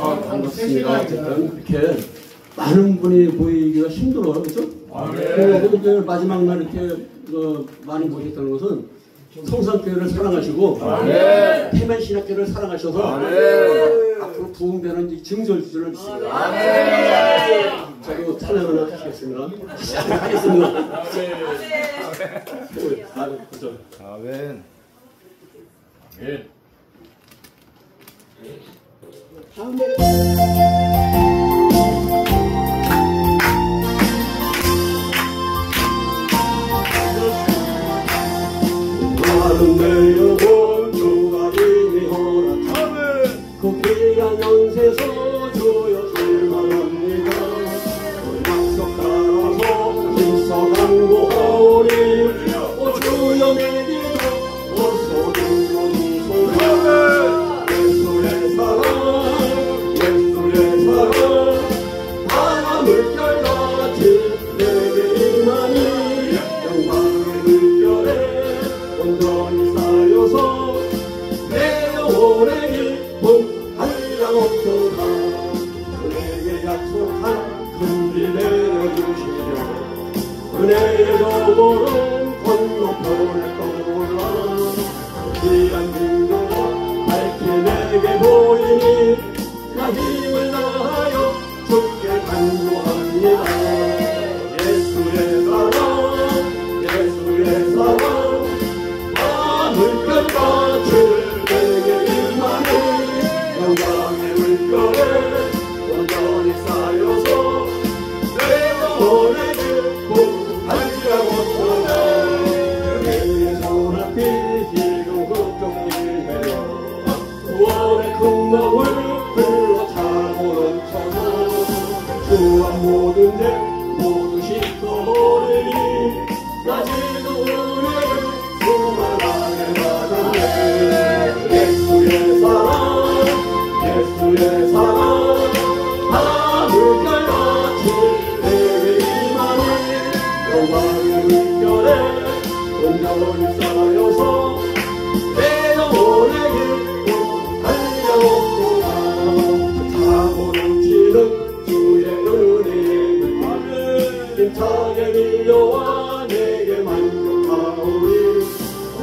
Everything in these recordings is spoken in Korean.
반갑습니다. 어쨌든 이렇게 많은 분이 보이기가 힘들어요, 그렇죠? 오늘 마지막 날 이렇게 많이 모셨다는 것은 성산교회를 사랑하시고 태만신학교를 사랑하셔서 앞으로 부흥되는 증설주를 믿습니다. 저도 찬양을 하시겠습니다. 하겠습니다. 아멘. 나는 내 영혼 주가 이미 허락하네 그 귀한 연세서 주여 출마합니다 그 약속 따라서 힘써 간구하오니 주여 내 기도 어서 들어주소서 예수의 사랑 예수의 사랑 바다 물결같이 내게 임하니 영광의 물결에 온전히 쌓여서 내 영혼의 기쁨 한량없도다 그에게 약속한 큰비 내려주시려 은혜의 도보로 건너편을 떠올라 귀한 증거가 밝히 내게 보이니 나 힘을 다하여 주께 간구합니다 예수의 사랑 예수의 사랑 물결같이 내게 임하니 영광의 물결에 온전히 쌓여서 내 영혼의 기쁨 한량없도다 내 손앞이 지금 흑적이네요 구원의 큰 나물 흘러 차고 넘쳐서 주와 모든 죄 모두 씻어버리니 나 지금 은혜를 수많게 받았네 예수의 사랑 예수의 사랑 바다 물결같이 내게 임하니 영광의 물결에 온전히 쌓여서 내 영혼의 기쁨 한량없도다 차고 넘치는 주의 은혜의 물결 힘차게 밀려와 내게 만족하오니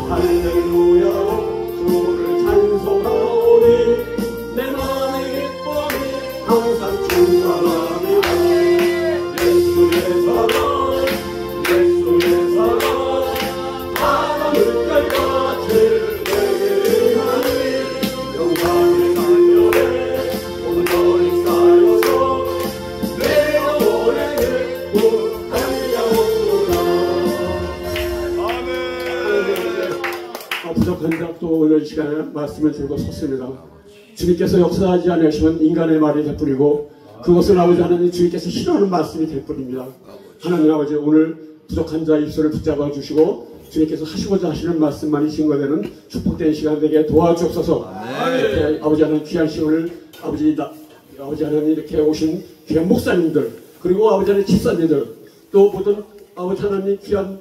할렐루야로 주를 찬송하오니 내 마음의 기쁨이 항상 충만합니다 예수의 사랑 예수의 사랑 바다 물결같이 내게 임하니 영광의 물결에 온전히 쌓여서 내 영혼의 기쁨 한량없도다 부족한 작도 오늘 시간에 말씀을 들고 섰습니다. 주님께서 역사하지 않으시면 인간의 말이 될 뿐이고 그것을 아버지 하나님 주님께서 싫어하는 말씀이 될 뿐입니다. 하나님 아버지 오늘 부족한 자의 입술을 붙잡아 주시고 주님께서 하시고자 하시는 말씀만이 증거되는 축복된 시간 되게 도와주옵소서. 이렇게 아버지 하나님 귀한 시간을 아버지 하나님 이렇게 오신 귀한 목사님들 그리고 아버지 하나님 집사님들 또 모든 아버지 하나님 귀한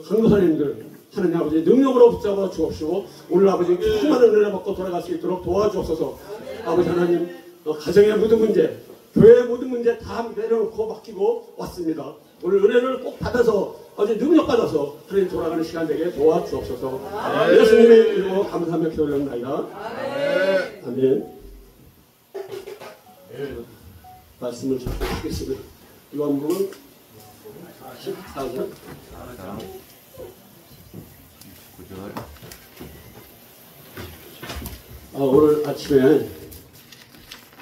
강도사님들 하나님 아버지 능력으로 붙잡아 주옵시고 오늘 아버지 수많은 은혜를 받고 돌아갈 수 있도록 도와주옵소서. 아버지 하나님 가정의 모든 문제 교회의 모든 문제 다 내려놓고 맡기고 왔습니다. 오늘 은혜를 꼭 받아서 아버지 능력 받아서 하나님 돌아가는 시간 되게 도와주옵소서. 예수님의 이름으로 감사하며 기도드립니다. 아멘. 말씀을 전하겠습니다. 요한복음 14장 오늘 아침에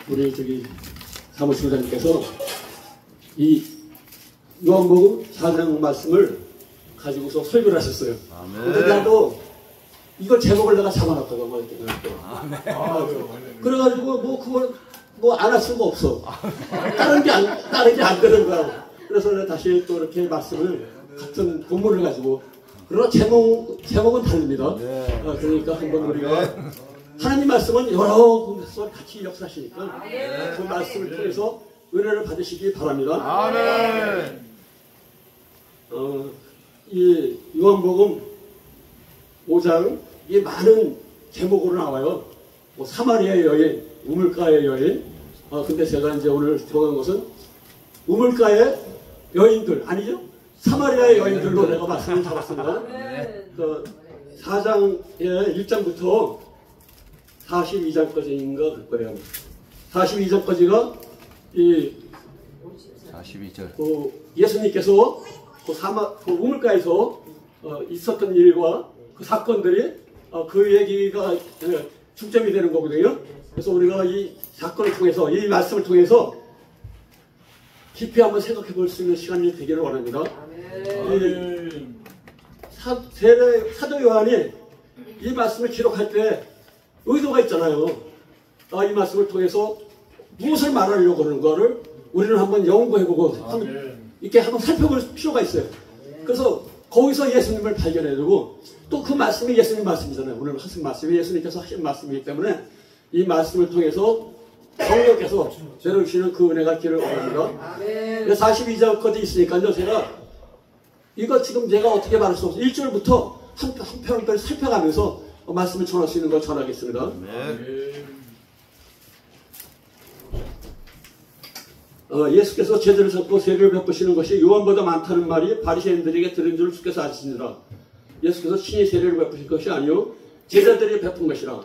우리 저기 사무실장님께서 이 요한복음 4장 말씀을 가지고서 설교를 하셨어요. 근데 나도 이걸 제목을 내가 잡아놨다고 그래가지고 뭐 그걸 뭐 안 할 수가 없어. 다른 게 안 되는 거야. 그래서 내가 다시 또 이렇게 말씀을 같은 본문을 가지고 그러나 제목은 다릅니다. 그러니까 한번 우리가 하나님 말씀은 여러 곳에서 같이 역사하시니까 그 말씀을 통해서 은혜를 받으시기 바랍니다. 아멘. 이 요한복음 5장 이 많은 제목으로 나와요. 뭐 사마리아의 여인, 우물가의 여인, 근데 제가 이제 오늘 정한 것은 우물가의 여인들, 아니죠? 사마리아의 여인들로 내가 말씀을 잡았습니다. 그 4장의 1장부터 42장까지인가 그럴 거예요. 42장까지가 이 42절. 예수님께서 그 우물가에서 있었던 일과 그 사건들이 그 얘기가 중점이 되는 거거든요. 그래서 우리가 이 사건을 통해서, 이 말씀을 통해서 깊이 한번 생각해 볼 수 있는 시간이 되기를 원합니다. 사도 요한이 이 말씀을 기록할 때 의도가 있잖아요. 이 말씀을 통해서 무엇을 말하려고 하는 거를 우리는 한번 연구해보고 이렇게 한번 살펴볼 필요가 있어요. 그래서 거기서 예수님을 발견해두고 또 그 말씀이 예수님 말씀이잖아요. 오늘 하신 말씀이 예수님께서 하신 말씀이기 때문에 이 말씀을 통해서 성령께서 내려주시는 그 은혜가 있기를 원합니다. 42장까지 있으니까요. 제가 이거 지금 제가 어떻게 말할 수 없어요. 1절부터 한 편을 살펴가면서 말씀을 전할 수 있는 걸 전하겠습니다. 예수께서 제자를 잡고 세례를 베푸시는 것이 요한보다 많다는 말이 바리새인들에게 들은 줄 주께서 아시니라. 예수께서 친히 세례를 베푸실 것이 아니요 제자들이 베푼 것이라.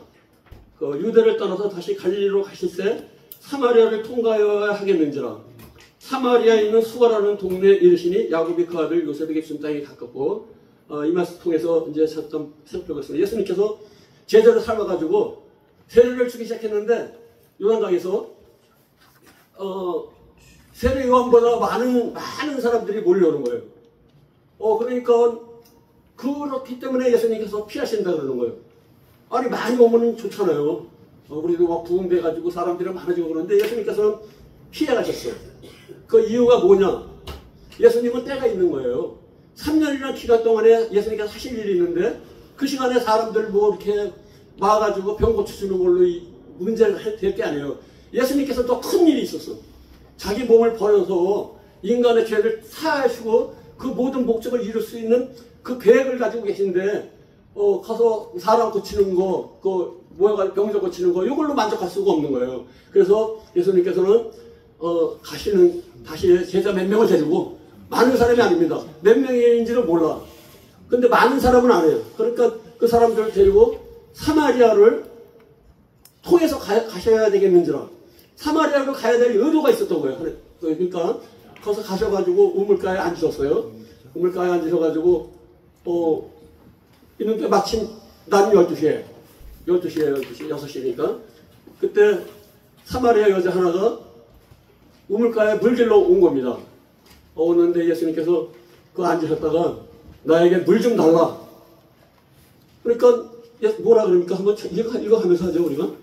유대를 떠나서 다시 갈릴리로 가실 때 사마리아를 통과해야 하겠는지라. 사마리아에 있는 수가라는 동네에 이르시니 야곱이 그 아들 요셉에게 준 땅이 가깝고, 이 말씀 통해서 이제 살펴보겠습니다. 예수님께서 제자를 삶아가지고 세례를 주기 시작했는데 요한강에서 세례 요한보다 많은 사람들이 몰려오는 거예요. 그러니까 그렇기 때문에 예수님께서 피하신다 그러는 거예요. 아니 많이 오면 좋잖아요. 우리도 막 부흥돼가지고 사람들이 많아지고 그러는데 예수님께서는 피해 가셨어요. 그 이유가 뭐냐? 예수님은 때가 있는 거예요. 3년이라는 기간 동안에 예수님께서 하실 일이 있는데 그 시간에 사람들 뭐 이렇게 와가지고 병 고쳐주는 걸로 문제를 될 게 아니에요. 예수님께서 또 큰 일이 있었어. 자기 몸을 버려서 인간의 죄를 사하시고 그 모든 목적을 이룰 수 있는 그 계획을 가지고 계신데 가서 사람 고치는 거, 병자 고치는 거, 이걸로 만족할 수가 없는 거예요. 그래서 예수님께서는 다시 제자 몇 명을 데리고, 많은 사람이 아닙니다. 몇 명인지를 몰라. 근데 많은 사람은 안 해요. 그러니까 그 사람들을 데리고 사마리아를 통해서 가셔야 되겠는지라. 사마리아로 가야 될 의도가 있었던 거예요. 그러니까 거기서 가셔가지고 우물가에 앉으셨어요. 우물가에 앉으셔가지고 있는데 마침 난 12시에 6시니까 그때 사마리아 여자 하나가 우물가에 물 길러 온 겁니다. 오는데 예수님께서 그 앉으셨다가 나에게 물 좀 달라. 그러니까 뭐라 그러니까 한번 이거 하면서 하죠 우리가.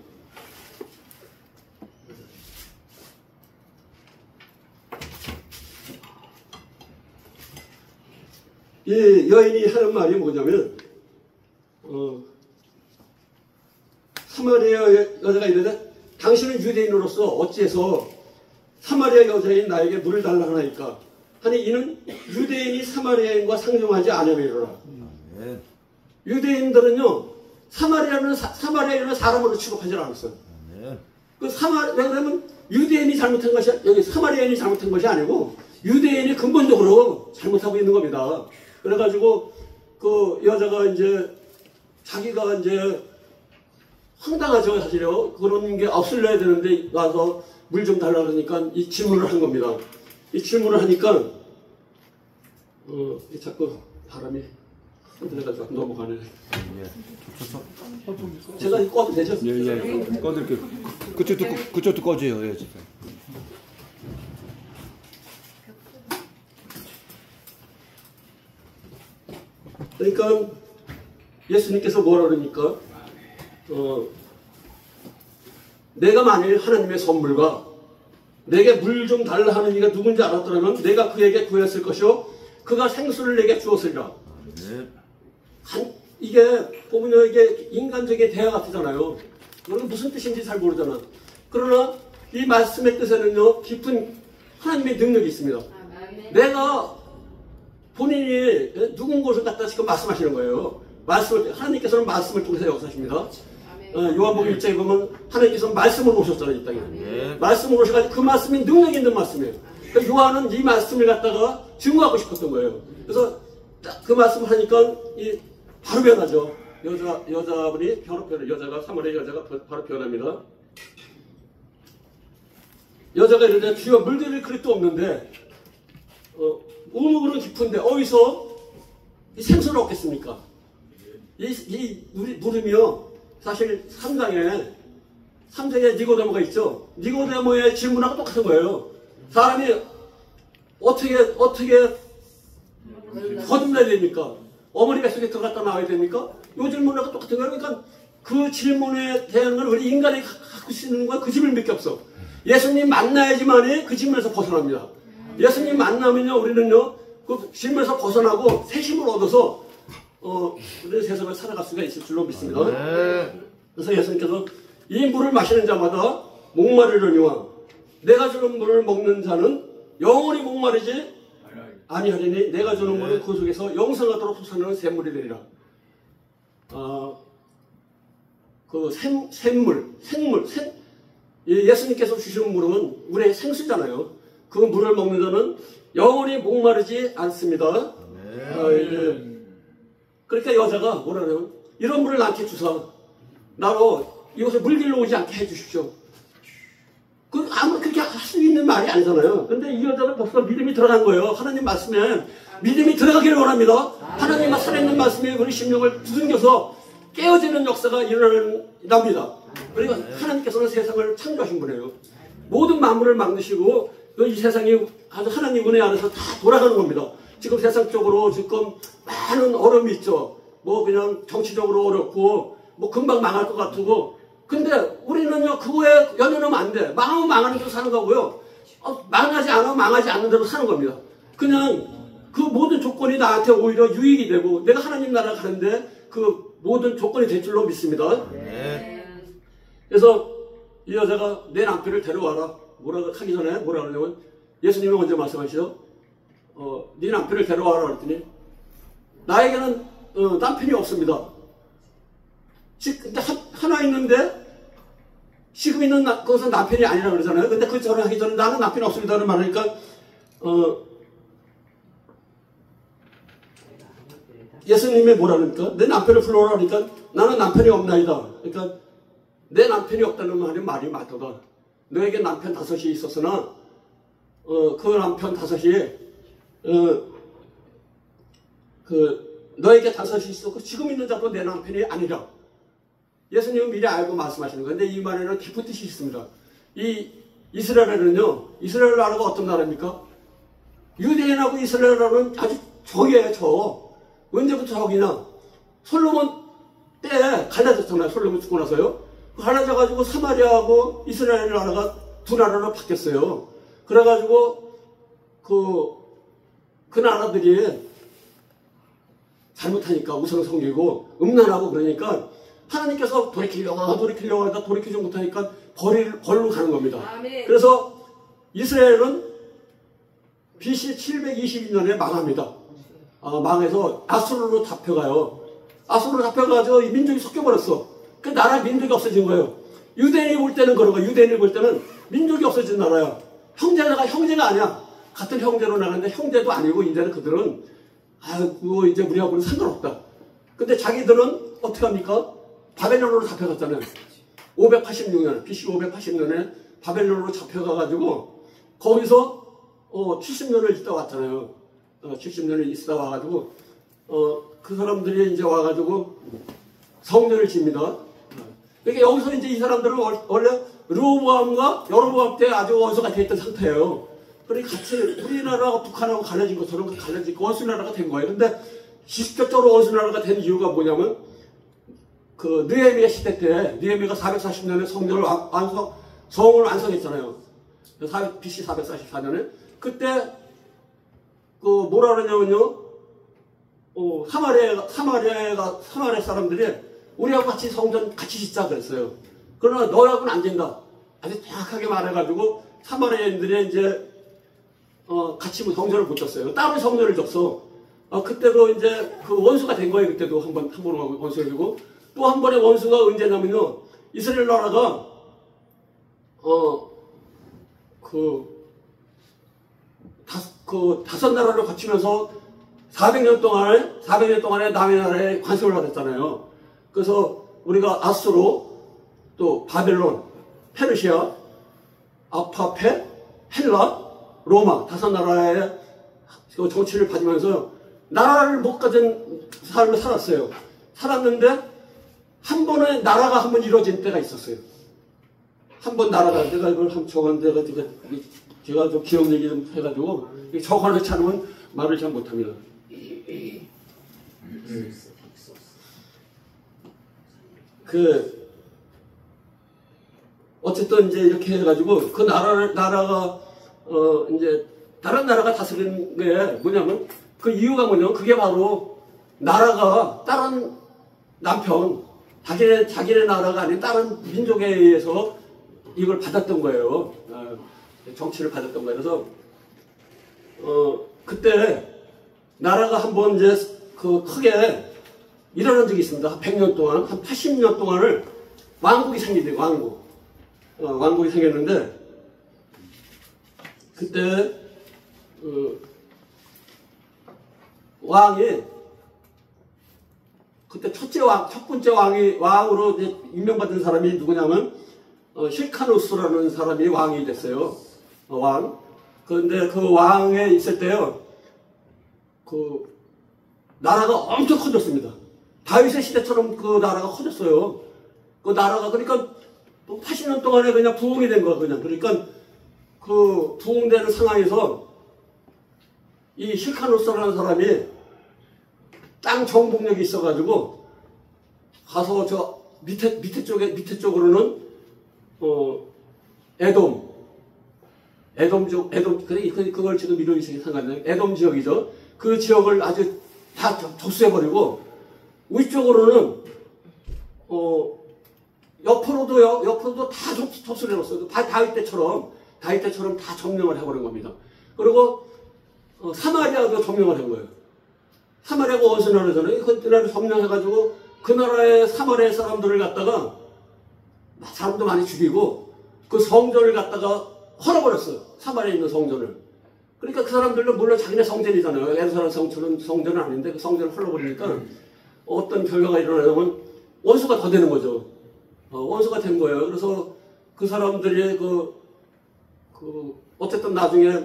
이 여인이 하는 말이 뭐냐면 사마리아 여자가 이르되 당신은 유대인으로서 어찌해서 사마리아 여자인 나에게 물을 달라 하나이까 하니 이는 유대인이 사마리아인과 상종하지 않으리로라. 유대인들은요 사마리아인을 사람으로 취급하지 않았어요. 왜냐하면 유대인이 잘못한 것이 여기 사마리아인이 잘못한 것이 아니고 유대인이 근본적으로 잘못하고 있는 겁니다. 그래가지고 그 여자가 이제 자기가 이제 황당하죠 사실요. 그런 게 없을래야 되는데 와서 물 좀 달라 그러니까 이 질문을 한 겁니다. 이 질문을 하니까 자꾸 바람이 흔들려가지고 넘어가네. 제가 이거 꺼도 되죠? 예. 꺼드릴게요. 그쪽도 꺼줘요. 예. 그러니까 예수님께서 뭐라 그러니까 내가 만일 하나님의 선물과 내게 물 좀 달라 하는 이가 누군지 알았더라면 내가 그에게 구했을 것이요 그가 생수를 내게 주었으리라. 이게 보면요 이게 인간적인 대화 같잖아요. 우리는 무슨 뜻인지 잘 모르잖아. 그러나 이 말씀의 뜻에는요 깊은 하나님의 능력이 있습니다. 내가 본인이 누군 곳을 갖다 지금 말씀하시는 거예요. 하나님께서는 말씀을 통해서 역사하십니다. 요한복음 1장에 보면 하나님께서 말씀을 오셨잖아요, 이 땅에. 말씀을 오셔가지고 그 말씀이 능력 있는 말씀이에요. 그러니까 요한은 이 말씀을 갖다가 증거하고 싶었던 거예요. 그래서 딱 그 말씀을 하니까 바로 변하죠. 여자분이 바로 변해. 여자가 사마리아 여자가 바로 변합니다. 여자가 이러는데 주여 물들일 그릇도 없는데 우물은 깊은데 어디서 이 생수를 얻겠습니까? 이 물이며 사실 3장에 니고데모가 있죠. 니고데모의 질문하고 똑같은 거예요. 사람이 어떻게 거듭나야 됩니까? 어머니 뱃속에 들어갔다 나와야 됩니까? 이 질문하고 똑같은 거예요. 그러니까 그 질문에 대한 건 우리 인간이 갖고 있는 건 그 질문밖에 없어. 예수님 만나야지만이 그 질문에서 벗어납니다. 예수님 만나면요, 우리는요, 그 질문에서 벗어나고 새 힘을 얻어서 우리 세상을 살아갈 수가 있을 줄로 믿습니다. 그래서 예수님께서 이 물을 마시는 자마다 목마르려니와 내가 주는 물을 먹는 자는 영원히 목마르지 아니하리니 내가 주는 물은 그 속에서 영생하도록 솟아나는 샘물이 되리라. 그 생물. 예수님께서 주신 물은 우리의 생수잖아요. 그 물을 먹는 자는 영원히 목마르지 않습니다. 그러니까 여자가 뭐라 그래요? 이런 물을 나한테 주사. 나로 이곳에 물길로 오지 않게 해주십시오. 아무 그렇게 할 수 있는 말이 아니잖아요. 근데 이 여자는 벌써 믿음이 들어간 거예요. 하나님 말씀에 믿음이 들어가기를 원합니다. 하나님과 살아있는 말씀에 우리 심령을 두들겨서 깨어지는 역사가 일어납니다. 그러니까 하나님께서는 세상을 창조하신 분이에요. 모든 만물을 만드시고 이 세상이 아주 하나님 은혜 안에서 다 돌아가는 겁니다. 지금 세상적으로 지금 많은 어려움이 있죠. 뭐 그냥 정치적으로 어렵고 뭐 금방 망할 것 같고. 근데 우리는요 그거에 연연하면 안 돼. 망하면 망하는 대로 사는 거고요. 망하지 않으면 망하지 않는 대로 사는 겁니다. 그냥 그 모든 조건이 나한테 오히려 유익이 되고 내가 하나님 나라 가는데 그 모든 조건이 될 줄로 믿습니다. 그래서 이 여자가 내 남편을 데려와라. 뭐라고 하기 전에 뭐라 그러냐면 예수님이 먼저 말씀하시죠. 네 남편을 데려와라 그랬더니 나에게는 남편이 없습니다. 근데 하나 있는데 지금 있는 그것은 남편이 아니라 그러잖아요. 근데 그 전에 하기 전에 나는 남편이 없습니다는 말하니까 예수님이 뭐라 그러니까 내 남편을 불러오라 그러니까 나는 남편이 없나이다. 그러니까 내 남편이 없다는 말이 맞더라. 너에게 남편 5이 있었으나 그 남편 5이 너에게 5이 있었고 지금 있는 자도 내 남편이 아니라. 예수님은 미리 알고 말씀하시는 거예요. 근데 이 말에는 깊은 뜻이 있습니다. 이 이스라엘은요, 이스라엘 나라가 어떤 나라입니까? 유대인하고 이스라엘은 아주 적이에요, 적. 언제부터 적이냐? 솔로몬 때 갈라졌잖아요. 솔로몬 죽고 나서요. 갈라져가지고 사마리아하고 이스라엘 나라가 두 나라로 바뀌었어요. 그래가지고 그 나라들이 잘못하니까 우상 섬기고 음란하고 그러니까 하나님께서 돌이키려고 하다 돌이키지 못하니까 벌로 가는 겁니다. 아멘. 그래서 이스라엘은 BC 722년에 망합니다. 망해서 아수르로 잡혀가요. 아수르로 잡혀가지고 이 민족이 섞여버렸어. 그 나라 민족이 없어진 거예요. 유대인이 볼 때는 그런 거예요. 유대인이 볼 때는 민족이 없어진 나라야. 형제가 아니야. 같은 형제로 나가는데 형제도 아니고 이제는 그들은 그거 이제 우리하고는 상관없다. 근데 자기들은 어떻게 합니까? 바벨론으로 잡혀갔잖아요. 586년, BC 580년에 바벨론으로 잡혀가가지고 거기서 70년을 있다 왔잖아요. 70년을 있다 와가지고 그 사람들이 이제 와가지고 성전을 집니다. 그러니까 여기서 이제 이 사람들은 원래 르호보암과 여로보암 때 아주 원수가 돼 있던 상태예요. 그러니까 같이 우리나라가 북한하고 갈라진 것처럼 갈라진 원수나라가 된 거예요. 근데 직접적으로 원수나라가 된 이유가 뭐냐면 그 느헤미야 시대 때 느헤미야가 440년에 성을 완성했잖아요. BC 444년에 그때 그 뭐라 그러냐면요. 사마리아 사람들이 우리하고 같이 성전 같이 짓자 그랬어요. 그러나 너하고는 안 된다. 아주 정확하게 말해가지고 사마리아인들이 이제 같이 성전을 못 졌어요. 따로 성전을 졌어. 그때도 이제 그 원수가 된 거예요. 그때도 한번 원수가 되고 또 한 번의 원수가 언제냐면요. 이스라엘 나라가 다섯 나라를 거치면서 400년 동안에 남의 나라에 관습을 받았잖아요. 그래서 우리가 아수로, 또 바벨론, 페르시아, 아파페, 헬라, 로마 다섯 나라의 정치를 받으면서 나라를 못 가진 삶을 살았어요. 살았는데 한 번에 나라가 한 번 이루어진 때가 있었어요. 한 번 나라가 내가 이걸 한 적었는데 제가 좀 기억 얘기 좀 해가지고 적어놓지 않으면 말을 잘 못합니다. 어쨌든 이제 이렇게 해가지고 그 나라가 이제 다른 나라가 다스리는 게 뭐냐면 그 이유가 뭐냐면 그게 바로 나라가 다른 남편 자기네 나라가 아닌 다른 민족에 의해서 이걸 받았던 거예요. 정치를 받았던 거예요. 그래서 그때 나라가 한번 이제 크게 일어난 적이 있습니다. 한 100년 동안, 한 80년 동안을 왕국이 생기대요. 왕국이 생겼는데 그때 왕이 그때 첫 번째 왕으로 이제 임명받은 사람이 누구냐면 힐카누스라는 사람이 왕이 됐어요. 왕. 그런데 그 왕에 있을 때요, 나라가 엄청 커졌습니다. 다윗의 시대처럼 그 나라가 커졌어요. 그 나라가 그러니까 80년 동안에 그냥 부흥이 된 거야, 그냥. 그러니까 그 부흥되는 상황에서 이 힐카누스라는 사람이 땅 정복력이 있어가지고 가서 저 밑에 쪽으로는 그걸 지금 이름이 상관없는데 에돔 지역이죠. 그 지역을 아주 다 접수해버리고 위쪽으로는 옆으로도 다 접수를 해놨어요. 다윗 때처럼 다 점령을 해버린 겁니다. 그리고 사마리아도 점령을 한 거예요. 사마리아가 원수 나라잖아요. 그 나라를 점령해가지고 그 나라의 사마리아 사람들을 갖다가 사람도 많이 죽이고 그 성전을 갖다가 헐어버렸어요. 사마리아에 있는 성전을. 그러니까 그 사람들은 물론 자기네 성전이잖아요. 예루살렘 성전은 아닌데 그 성전을 헐어버리니까 어떤 결과가 일어나냐면 원수가 더 되는 거죠. 원수가 된 거예요. 그래서 그 사람들이 어쨌든 나중에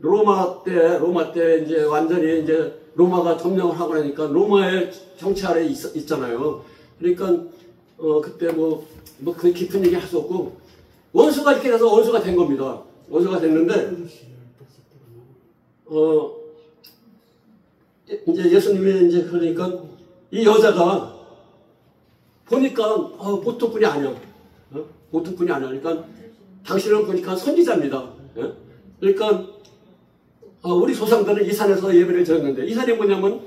로마 때 이제 완전히 이제 로마가 점령을 하고 나니까 로마의 정치 아래에 있잖아요. 그러니까 그때 그 깊은 얘기 할 수 없고 원수가 이렇게 돼서 원수가 된 겁니다. 원수가 됐는데 이제 예수님이 이제 그러니까 이 여자가 보니까 보통 분이 아니야. 보통 분이 아니야. 그러니까 당신은 보니까 선지자입니다. 그러니까 우리 조상들은 이 산에서 예배를 드렸는데 이 산이 뭐냐면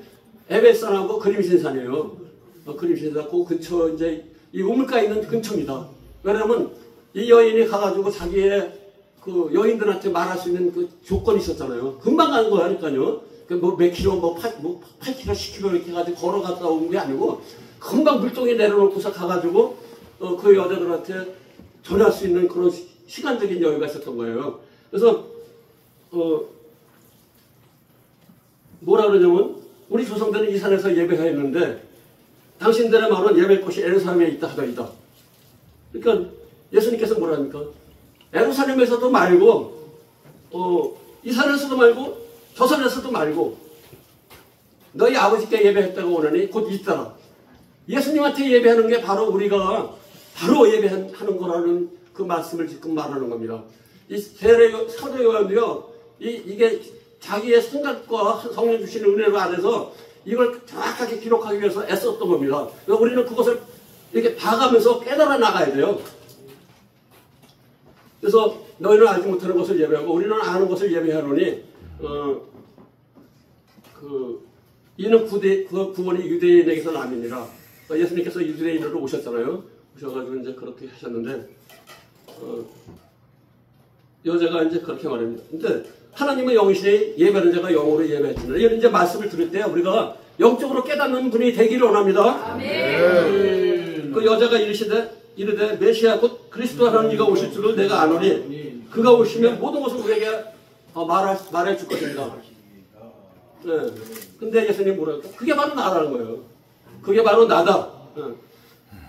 에베산하고 그림신산이에요. 그림신산 그 근처 이제 이 우물가에 있는 근처입니다. 왜냐하면 이 여인이 가가지고 자기의 그 여인들한테 말할 수 있는 그 조건이 있었잖아요. 금방 가는 거라니까요. 몇 킬로, 8킬로, 10킬로 이렇게 해가지고 걸어갔다 온 게 아니고 금방 물동에 내려놓고서 가가지고 그 여자들한테 전할 수 있는 그런 시간적인 여유가 있었던 거예요. 그래서 뭐라 그러냐면 우리 조상들은 이 산에서 예배했는데 당신들의 말은 예배할 곳이 예루살렘에 있다 하더이다. 그러니까 예수님께서 뭐랍니까? 예루살렘에서도 말고 이 산에서도 말고 저 산에서도 말고 너희 아버지께 예배했다고 오느니 곧 있더라. 예수님한테 예배하는 게 바로 우리가 바로 예배하는 거라는 그 말씀을 지금 말하는 겁니다. 이 사도 요한도요, 이게 자기의 생각과 성령 주시는 은혜로 안에서 이걸 정확하게 기록하기 위해서 애썼던 겁니다. 그래서 우리는 그것을 이렇게 봐가면서 깨달아 나가야 돼요. 그래서 너희는 알지 못하는 것을 예배하고 우리는 아는 것을 예배하노니 이는 구원이 유대인에게서 남이니라. 예수님께서 유대인으로 오셨잖아요. 오셔가지고 이제 그렇게 하셨는데 여자가 이제 그렇게 말합니다. 근데 하나님은 영이시니 예배하는 자가 영으로 예배했습니다. 이런 이제 말씀을 들을 때 우리가 영적으로 깨닫는 분이 되기를 원합니다. 아멘. 그 여자가 이르되 메시아 곧 그리스도 하는 이가 오실 줄을 내가 아노니 그가 오시면 모든 것을 우리에게 말해 줄 것입니다. 네. 근데 예수님 뭐라고? 그게 바로 나라는 거예요. 그게 바로 나다. 네.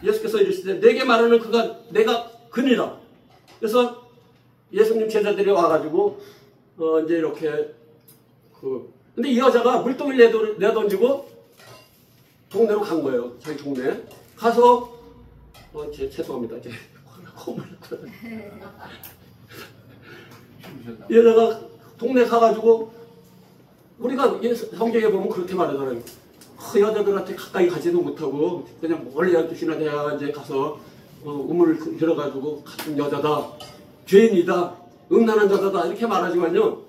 예수께서 이르시되 내게 말하는 그가 내가 그니라. 그래서 예수님 제자들이 와가지고 이제 이렇게 근데 이 여자가 물동이를 내던지고 동네로 간 거예요. 자기 동네 가서 죄송합니다. 이제 이 여자가 동네 가가지고 우리가 성경에 보면 그렇게 말하잖아요. 여자들한테 가까이 가지도 못하고 그냥 멀리 12시나 돼야 이제 가서 우물을 들어가지고 같은 여자다, 죄인이다, 음란한 여자다 이렇게 말하지만요.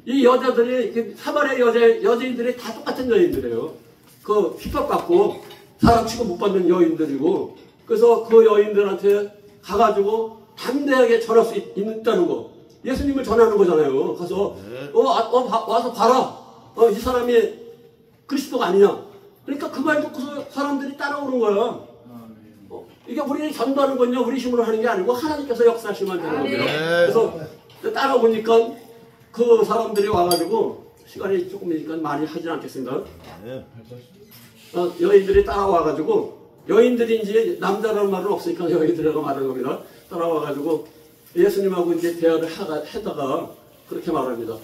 이 여자들이 사마리아 여자인들이 다 똑같은 여인들이에요. 그 핍박받고 사람 취급 못 받는 여인들이고 그래서 그 여인들한테 가가지고 담대하게 전할 수 있다는 거. 예수님을 전하는 거잖아요. 가서 와서 봐라. 이 사람이 그리스도가 아니냐. 그러니까 그 말 듣고서 사람들이 따라오는 거야. 이게 우리 전도하는 건요 우리 힘으로 하는 게 아니고 하나님께서 역사하시면 되는 겁니다. 그래서 따라오니까 그 사람들이 와가지고 시간이 조금이니까 많이 하진 않겠습니다. 여인들이 따라와가지고 여인들이 이제 남자라는 말은 없으니까 여인들이라고 말하는 겁니다. 따라와가지고 예수님하고 이제 대화를 하다가 그렇게 말합니다.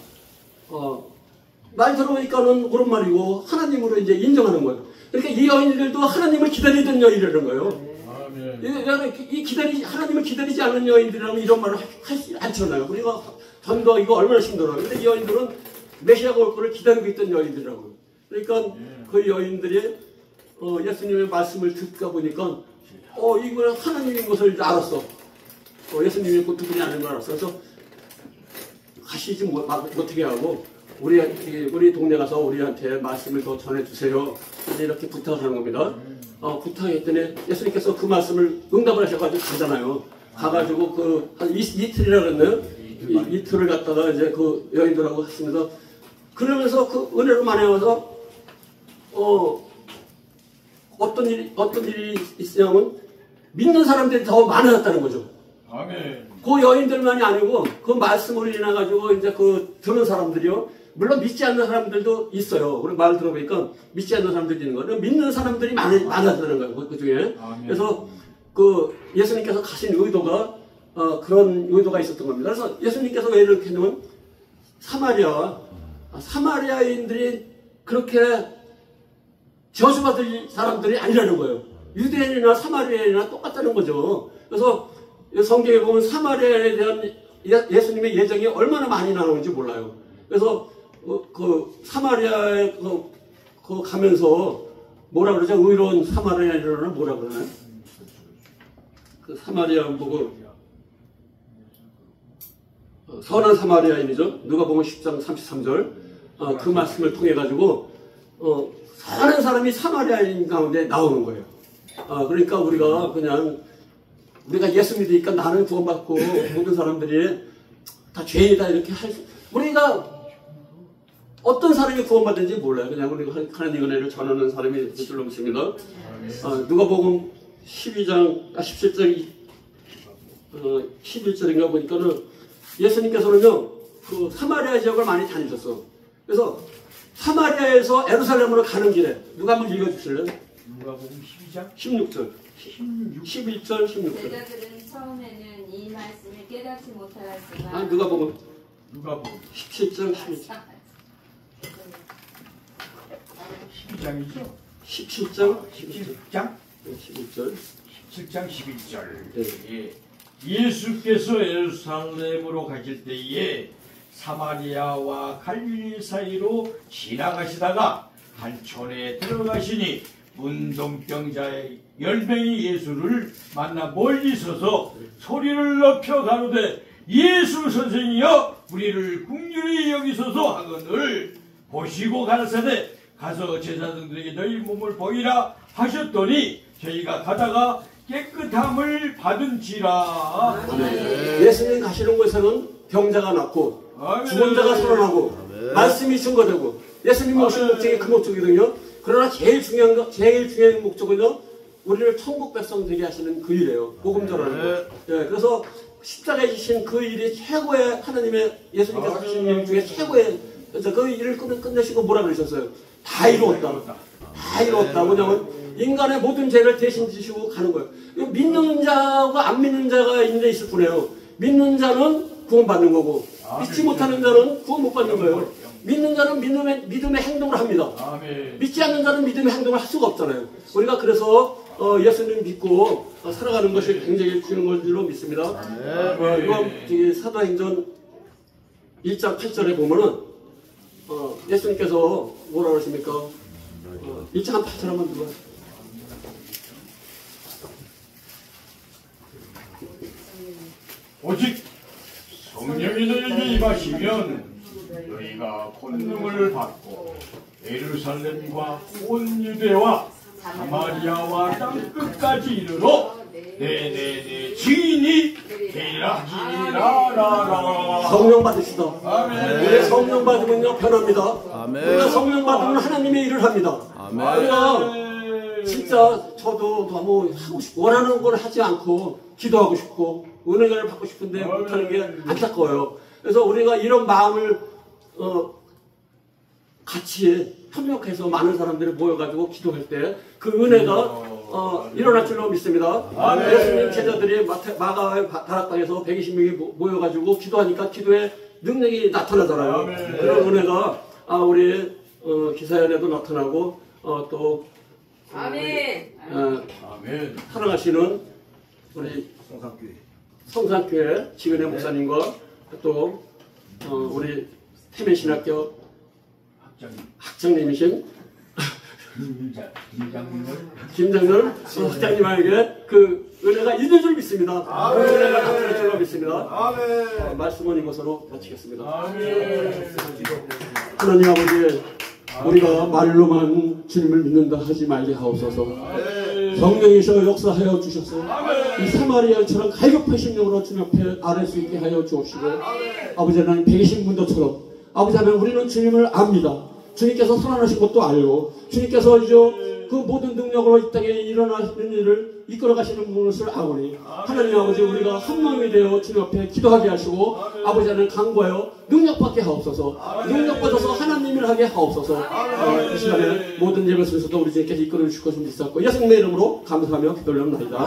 말 들어보니까는 옳은 말이고 하나님으로 이제 인정하는 거예요. 그러니까 이 여인들도 하나님을 기다리던 여인이라는 거예요. 하나님을 기다리지 않는 여인들이라면 이런 말을 하지 않잖아요. 우리가 전도 이거 얼마나 힘들어요. 근데 이 여인들은 메시아가 올 거를 기다리고 있던 여인들이라고요. 그러니까 그 여인들이 예수님의 말씀을 듣다 보니까 이거는 하나님인 것을 알았어. 예수님이 그 두 분이 아닌 걸 알았어. 그래서 가시지 어떻게 하고 우리 동네 가서 우리한테 말씀을 더 전해주세요. 이렇게 부탁을 하는 겁니다. 부탁했더니 예수님께서 그 말씀을 응답을 하셔가지고 가잖아요. 가가지고 한 이틀이라 그랬나요? 이틀을 갔다가 이제 그 여인들하고 하시면서 그러면서 그 은혜로 만나서 어떤 일이 있으냐면 믿는 사람들이 더 많아졌다는 거죠. 아멘. 그 여인들만이 아니고 그 말씀으로 인해 가지고 이제 그 들은 사람들이요. 물론 믿지 않는 사람들도 있어요. 우리 말 들어보니까 믿지 않는 사람들이 있는 거예요. 믿는 사람들이 많아졌다는 거예요. 그 중에. 그래서 그 예수님께서 가신 의도가 그런 의도가 있었던 겁니다. 그래서 예수님께서 왜 이렇게 했냐면 사마리아인들이 그렇게 저주받을 사람들이 아니라는 거예요. 유대인이나 사마리아인이나 똑같다는 거죠. 그래서 성경에 보면 사마리아에 대한 예수님의 예정이 얼마나 많이 나오는지 몰라요. 그래서 그 사마리아에 가면서 뭐라 그러죠? 의로운 사마리아인이라는 뭐라 그러나요? 그 사마리아 보고 선한 사마리아인이죠. 누가 보면 10장 33절 그 말씀을 통해 가지고 선한 사람이 사마리아인 가운데 나오는 거예요. 그러니까 우리가 예수 믿으니까 나는 구원받고 모든 사람들이 다 죄인이다 이렇게 우리가 어떤 사람이 구원받는지 몰라요. 그냥 우리가 하나님의 은혜를 전하는 사람이 줄로 믿습니다. 누가복음 17장 11절인가 보니까는 예수님께서는요 그 사마리아 지역을 많이 다니셨어. 그래서 사마리아에서 예루살렘으로 가는 길에 누가 한번 읽어주실래요? 누가복음 12장 16절 11절 16절. 제자들은 처음에는 이 말씀을 깨닫지 못하였지만 누가복음 17장 17절 12장이죠? 17장 17장 11절 17장 11절. 네. 예수께서 예루살렘으로 가실 때에 사마리아와 갈릴리 사이로 지나가시다가 한 촌에 들어가시니 문둥병자의 10명이 예수를 만나 멀리 서서 소리를 높여 가로되 예수 선생이여 우리를 긍휼히 여기소서 하거늘 보시고 가라사대 가서 제사장들에게 너희 몸을 보이라 하셨더니 저희가 가다가 깨끗함을 받은지라. 예수님 가시는 곳에는 병자가 낫고 죽은 자가 살아나고 말씀이 증거되고 예수님이 오신 목적이 그 목적이거든요. 그러나 제일 중요한 목적은요 우리를 천국 백성 되게 하시는 그 일이에요. 복음 전하는 거. 예, 그래서 십자가에 지신 그 일이 최고의 하나님의 예수님께서 하신 일 중에 최고의 그 일을 끝내시고 뭐라 그러셨어요? 다 이루었다. 다 이루었다. 뭐냐면 인간의 모든 죄를 대신 지시고 가는 거예요. 믿는 자와 안 믿는 자가 있는데 있을 뿐이에요. 믿는 자는 구원받는 거고 믿지 못하는 자는 구원 못 받는 거예요. 믿는 자는 믿음의 행동을 합니다. 믿지 않는 자는 믿음의 행동을 할 수가 없잖아요. 우리가 그래서 예수님 믿고 살아가는 것이 굉장히 중요한 줄로 믿습니다. 이거 사도행전 1장 8절에 보면은 예수님께서 뭐라 그러십니까? 1장 8절 한번 들어봐. 오직 성령이 너희에게 임하시면 너희가 권능을 받고 예루살렘과 온 유대와 사마리아와 땅 끝까지 이르러 내 증인이 되리라. 성령 받으시다. 우리 성령 받으면요 변합니다. 우리가 성령 받으면 하나님의 일을 합니다. 우리가 진짜 저도 너무 하고 싶고 원하는 걸 하지 않고 기도하고 싶고 은혜를 받고 싶은데 못하는 게 안타까워요. 그래서 우리가 이런 마음을 같이 협력해서 많은 사람들이 모여가지고 기도할 때 그 은혜가 일어날 줄로 믿습니다. 예수님 제자들이 마가의 다락방에서 120명이 모여가지고 기도하니까 기도에 능력이 나타나잖아요. 그런 은혜가 우리 기사연에도 나타나고 또 아멘. 살아가시는 우리 성산교회 지은혜 목사님과 또 우리 태면신학교 학장님이신 김장렬 학장님에게 그 은혜가 있는 줄 믿습니다. 그 은혜가 나타날 줄로 믿습니다. 말씀은 이것으로 마치겠습니다. 하나님 아버지, 우리가 말로만 주님을 믿는다 하지 말게 하옵소서. 성령이셔 역사하여 주셔서 이 사마리아처럼 갈급하신 영으로 주님 앞에 아뢰 수 있게 하여 주옵시고, 아버지 하나님 배기신 분도처럼 아버지 하나님 우리는 주님을 압니다. 주님께서 살아나신 것도 알고 주님께서 이제 그 모든 능력으로 이 땅에 일어나시는 일을 이끌어 가시는 것을 아오니 하나님 아버지 우리가 한 마음이 되어 주님 앞에 기도하게 하시고 아버지 하나님 강구하여 능력받게 하옵소서. 능력받아서 하나님 일을 하게 하옵소서. 이 시간에 모든 예배 속에서도 우리 주님께서 이끌어 주실 것을 믿사옵고 예수님의 이름으로 감사하며 기도를 합니다.